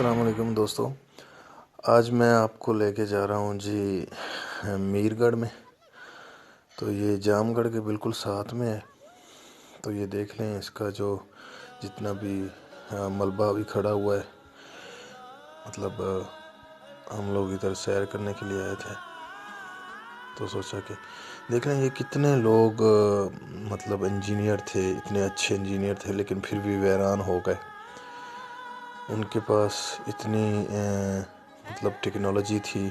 السلام علیکم دوستو، آج میں آپ کو لے کے جا رہا ہوں جی میر گڑھ میں۔ تو یہ جام گڑھ کے بالکل ساتھ میں ہے۔ تو یہ دیکھ لیں، اس کا جو جتنا بھی ملبہ ابھی کھڑا ہوا ہے، مطلب ہم لوگ ادھر سیر کرنے کے لیے آئے تھے، تو سوچا کہ دیکھ لیں یہ کتنے لوگ مطلب انجینئر تھے، اتنے اچھے انجینئر تھے، لیکن پھر بھی ویران ہو گئے۔ ان کے پاس اتنی مطلب ٹیکنالوجی تھی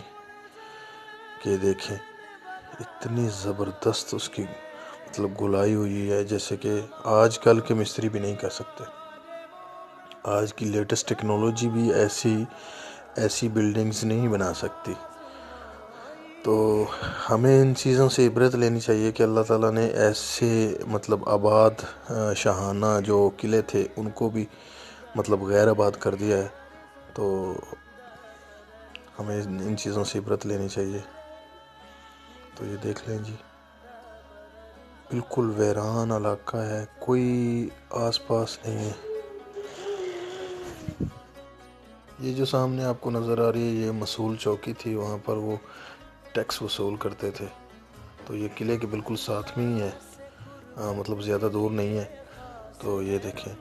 کہ دیکھیں اتنی زبردست اس کی مطلب گلائی ہوئی ہے، جیسے کہ آج کل کے مستری بھی نہیں کر سکتے۔ آج کی لیٹسٹ ٹیکنالوجی بھی ایسی بلڈنگز نہیں بنا سکتی۔ تو ہمیں ان چیزوں سے عبرت لینی چاہیے کہ اللہ تعالیٰ نے ایسے مطلب آباد شاہانہ جو قلعے تھے ان کو بھی مطلب غیر آباد کر دیا ہے۔ تو ہمیں ان چیزوں سے عبرت لینی چاہیے۔ تو یہ دیکھ لیں جی، بالکل ویران علاقہ ہے، کوئی آس پاس نہیں ہے۔ یہ جو سامنے آپ کو نظر آ رہی ہے، یہ مسول چوکی تھی، وہاں پر وہ ٹیکس وصول کرتے تھے۔ تو یہ قلعے کے بالکل ساتھ میں ہی ہے، مطلب زیادہ دور نہیں ہے۔ تو یہ دیکھیں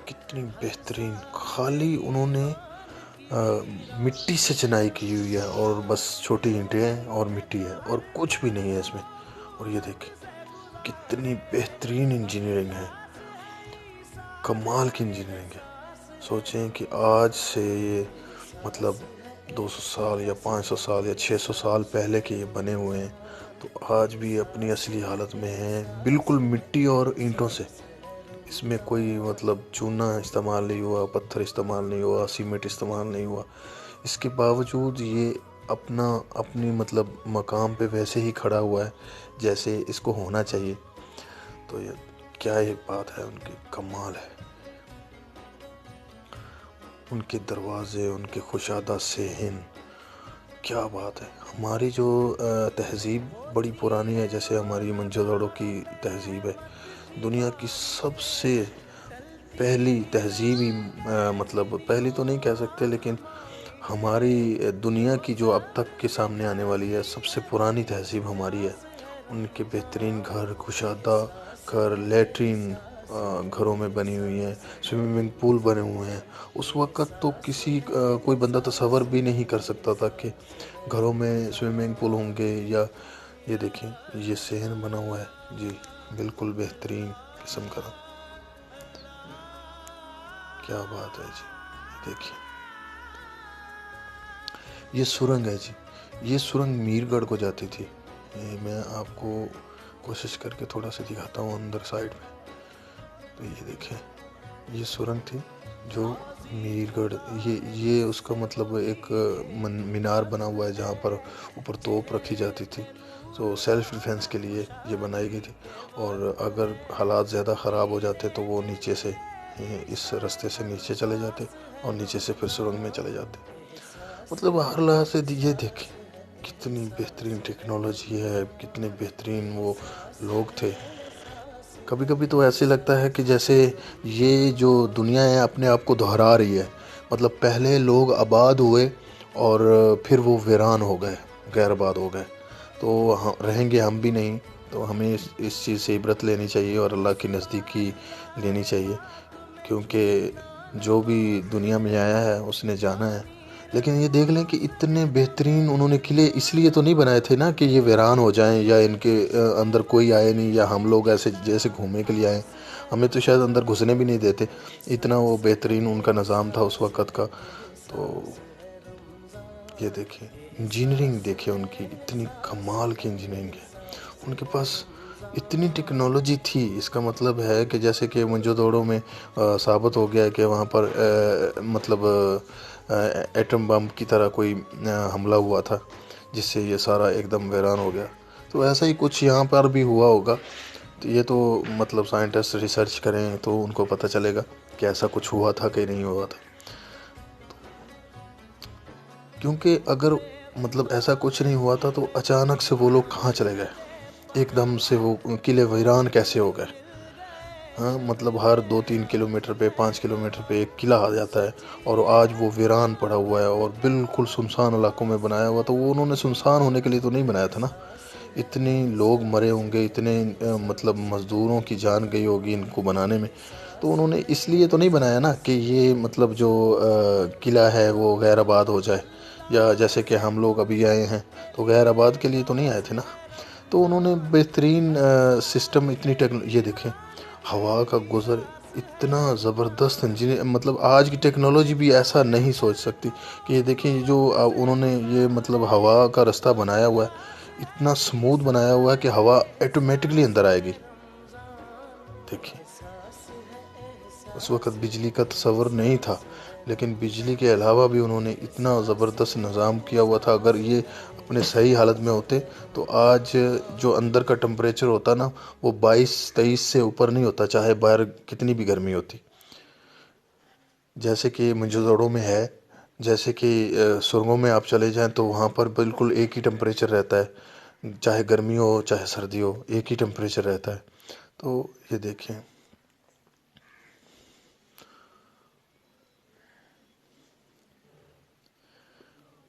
کتنی بہترین، خالی انہوں نے مٹی سے چنائی کی ہوئی ہے، اور بس چھوٹی اینٹیں ہیں اور مٹی ہے، اور کچھ بھی نہیں ہے اس میں۔ اور یہ دیکھیں کتنی بہترین انجینئرنگ ہے، کمال کی انجینئرنگ ہے۔ سوچیں کہ آج سے یہ مطلب 200 سال یا 500 سال یا 600 سال پہلے کے یہ بنے ہوئے ہیں، تو آج بھی اپنی اصلی حالت میں ہیں، بالکل مٹی اور اینٹوں سے۔ اس میں کوئی مطلب چونا استعمال نہیں ہوا، پتھر استعمال نہیں ہوا، سیمنٹ استعمال نہیں ہوا۔ اس کے باوجود یہ اپنی مطلب مقام پہ ویسے ہی کھڑا ہوا ہے جیسے اس کو ہونا چاہیے۔ تو یہ کیا ایک بات ہے، ان کی کمال ہے۔ ان کے دروازے، ان کے کشادہ صحن، کیا بات ہے۔ ہماری جو تہذیب بڑی پرانی ہے، جیسے ہماری موہنجو کی تہذیب ہے، دنیا کی سب سے پہلی تہذیب ہی، مطلب پہلی تو نہیں کہہ سکتے، لیکن ہماری دنیا کی جو اب تک کے سامنے آنے والی ہے سب سے پرانی تہذیب ہماری ہے۔ ان کے بہترین گھر، کشادہ گھر، لیٹرین گھروں میں بنی ہوئی ہیں، سوئمنگ پول بنے ہوئے ہیں۔ اس وقت تو کوئی بندہ تصور بھی نہیں کر سکتا تھا کہ گھروں میں سوئمنگ پول ہوں گے۔ یا یہ دیکھیں یہ صحن بنا ہوا ہے جی، بالکل بہترین قسم کا، کیا بات ہے جی۔ دیکھیں یہ سرنگ ہے جی، یہ سرنگ میر گڑھ کو جاتی تھی۔ میں آپ کو کوشش کر کے تھوڑا سا دکھاتا ہوں اندر سائڈ میں۔ تو یہ دیکھیں یہ سرنگ تھی جو میر گڑھ، یہ اس کا مطلب ایک مینار بنا ہوا ہے جہاں پر اوپر توپ رکھی جاتی تھی۔ تو سیلف ڈیفینس کے لیے یہ بنائی گئی تھی، اور اگر حالات زیادہ خراب ہو جاتے تو وہ نیچے سے اس رستے سے نیچے چلے جاتے، اور نیچے سے پھر سرنگ میں چلے جاتے۔ مطلب ہر لحاظ سے یہ دیکھیں کتنی بہترین ٹیکنالوجی ہے، کتنے بہترین وہ لوگ تھے۔ کبھی کبھی تو ایسے لگتا ہے کہ جیسے یہ جو دنیا ہے اپنے آپ کو دہرا رہی ہے، مطلب پہلے لوگ آباد ہوئے اور پھر وہ ویران ہو گئے، غیر آباد ہو گئے، تو رہیں گے ہم بھی نہیں۔ تو ہمیں اس چیز سے عبرت لینی چاہیے اور اللہ کی نزدیکی لینی چاہیے، کیونکہ جو بھی دنیا میں آیا ہے اس نے جانا ہے۔ لیکن یہ دیکھ لیں کہ اتنے بہترین انہوں نے قلعے اس لیے تو نہیں بنائے تھے نا کہ یہ ویران ہو جائیں، یا ان کے اندر کوئی آئے نہیں، یا ہم لوگ ایسے جیسے گھومنے کے لیے آئیں، ہمیں تو شاید اندر گھسنے بھی نہیں دیتے، اتنا وہ بہترین ان کا نظام تھا اس وقت کا۔ تو یہ دیکھیں انجینئرنگ، دیکھیں ان کی اتنی کمال کی انجینئرنگ ہے، ان کے پاس اتنی ٹیکنالوجی تھی۔ اس کا مطلب ہے کہ جیسے کہ موہنجو میں ثابت ہو گیا ہے کہ وہاں پر مطلب ایٹم بم کی طرح کوئی حملہ ہوا تھا جس سے یہ سارا ایک دم ویران ہو گیا، تو ایسا ہی کچھ یہاں پر بھی ہوا ہوگا۔ تو یہ تو مطلب سائنٹسٹ ریسرچ کریں تو ان کو پتہ چلے گا کہ ایسا کچھ ہوا تھا کہ نہیں ہوا تھا۔ کیونکہ اگر مطلب ایسا کچھ نہیں ہوا تھا تو اچانک سے وہ لوگ کہاں چلے گئے، ایک دم سے وہ قلعے ویران کیسے ہو گئے؟ ہاں مطلب ہر 2-3 کلومیٹر پہ 5 کلومیٹر پہ ایک قلعہ آ جاتا ہے، اور آج وہ ویران پڑا ہوا ہے اور بالکل سنسان علاقوں میں بنایا ہوا. تو وہ انہوں نے سنسان ہونے کے لیے تو نہیں بنایا تھا نا. اتنے لوگ مرے ہوں گے، اتنے مطلب مزدوروں کی جان گئی ہوگی ان کو بنانے میں. تو انہوں نے اس لیے تو نہیں بنایا نا کہ یہ مطلب جو قلعہ ہے وہ غیر آباد ہو جائے، یا جیسے کہ ہم لوگ ابھی آئے ہیں تو غیر آباد کے لیے تو نہیں آئے تھے نا. تو انہوں نے بہترین سسٹم، اتنی یہ دیکھیں ہوا کا گزر اتنا زبردست انجینئر، مطلب آج کی ٹیکنالوجی بھی ایسا نہیں سوچ سکتی کہ یہ دیکھیں جو انہوں نے یہ مطلب ہوا کا رستہ بنایا ہوا ہے، اتنا سموتھ بنایا ہوا ہے کہ ہوا آٹومیٹکلی اندر آئے گی. دیکھیں اس وقت بجلی کا تصور نہیں تھا، لیکن بجلی کے علاوہ بھی انہوں نے اتنا زبردست نظام کیا ہوا تھا. اگر یہ اپنے صحیح حالت میں ہوتے تو آج جو اندر کا ٹمپریچر ہوتا نا وہ 22-23 سے اوپر نہیں ہوتا، چاہے باہر کتنی بھی گرمی ہوتی. جیسے کہ مجھودڑوں میں ہے، جیسے کہ سرنگوں میں آپ چلے جائیں تو وہاں پر بالکل ایک ہی ٹمپریچر رہتا ہے، چاہے گرمی ہو چاہے سردی ہو، ایک ہی ٹمپریچر رہتا ہے. تو یہ دیکھیں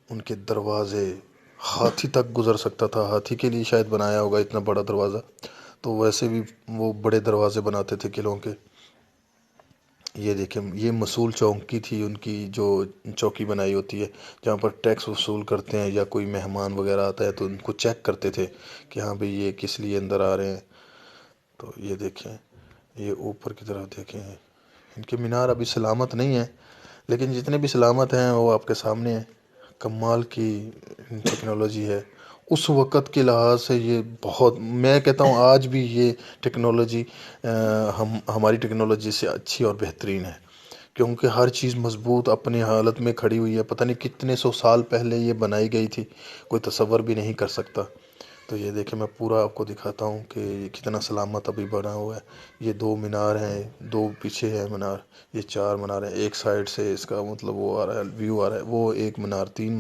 ان کے دروازے، ہاتھی تک گزر سکتا تھا، ہاتھی کے لیے شاید بنایا ہوگا اتنا بڑا دروازہ. تو ویسے بھی وہ بڑے دروازے بناتے تھے قلعوں کے. یہ دیکھیں یہ مصول چوکی تھی ان کی، جو چوکی بنائی ہوتی ہے جہاں پر ٹیکس وصول کرتے ہیں، یا کوئی مہمان وغیرہ آتا ہے تو ان کو چیک کرتے تھے کہ ہاں بھئی یہ کس لیے اندر آ رہے ہیں. تو یہ دیکھیں، یہ اوپر کی طرف دیکھیں، ان کے مینار ابھی سلامت نہیں ہیں، لیکن جتنے بھی سلامت ہیں وہ آپ کے سامنے ہیں. کمال کی ٹیکنالوجی ہے اس وقت کے لحاظ سے. یہ بہت، میں کہتا ہوں آج بھی یہ ٹیکنالوجی ہماری ٹیکنالوجی سے اچھی اور بہترین ہے، کیونکہ ہر چیز مضبوط اپنی حالت میں کھڑی ہوئی ہے. پتہ نہیں کتنے سو سال پہلے یہ بنائی گئی تھی، کوئی تصور بھی نہیں کر سکتا. تو یہ دیکھیں میں پورا آپ کو دکھاتا ہوں کہ یہ کتنا سلامت ابھی بنا ہوا ہے. یہ 2 مینار ہیں، 2 پیچھے ہے مینار، یہ 4 مینار ہیں. ایک سائڈ سے اس کا مطلب وہ آ رہا ہے، ویو آ رہا ہے، وہ ایک مینار، 3 مینار